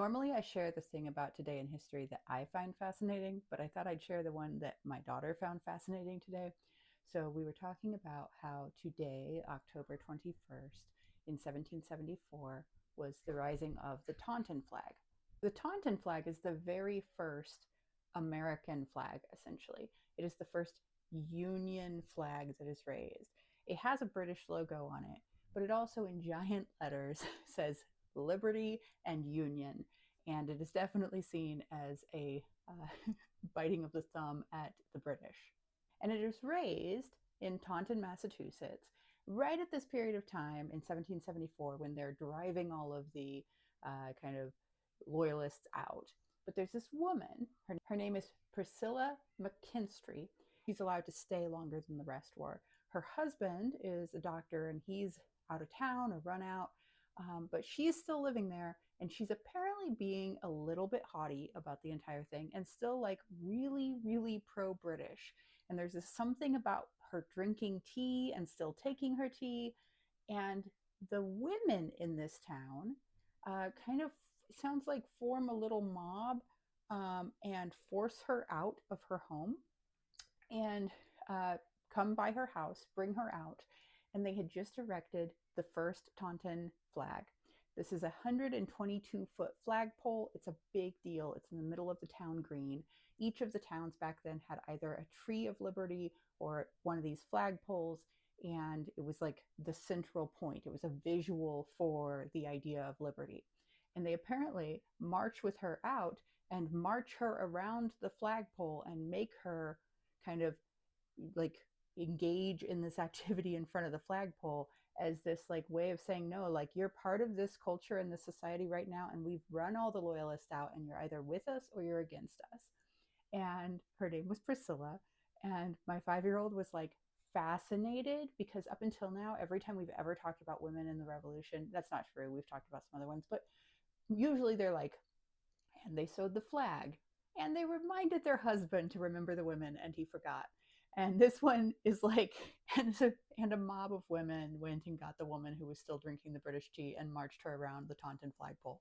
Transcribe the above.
Normally, I share the thing about today in history that I find fascinating, but I thought I'd share the one that my daughter found fascinating today. So, we were talking about how today, October 21st, in 1774, was the rising of the Taunton Flag. The Taunton Flag is the very first American flag, essentially. It is the first Union flag that is raised. It has a British logo on it, but it also, in giant letters, says liberty and union. And it is definitely seen as a biting of the thumb at the British. And it is raised in Taunton, Massachusetts, right at this period of time in 1774 when they're driving all of the kind of loyalists out. But there's this woman, her name is Priscilla McKinstry. She's allowed to stay longer than the rest were. Her husband is a doctor and he's out of town or run out, but she's still living there, and she's apparently being a little bit haughty about the entire thing and still like really, really pro British. And there's this something about her drinking tea and still taking her tea. And the women in this town kind of sounds like form a little mob and force her out of her home and come by her house, bring her out. And they had just erected the first Taunton flag. This is a 122-foot flagpole. It's a big deal. It's in the middle of the town green. Each of the towns back then had either a tree of liberty or one of these flagpoles, and it was like the central point. It was a visual for the idea of liberty. And they apparently march with her out and march her around the flagpole and make her kind of like engage in this activity in front of the flagpole as this like way of saying, no, like you're part of this culture and this society right now, and we've run all the loyalists out, and you're either with us or you're against us. And her name was Priscilla, and my 5-year-old was like fascinated because up until now, every time we've ever talked about women in the revolution, that's not true, we've talked about some other ones, but usually they're like, and they sewed the flag, and they reminded their husband to remember the women, and he forgot. And this one is like, and a mob of women went and got the woman who was still drinking the British tea and marched her around the Taunton flagpole.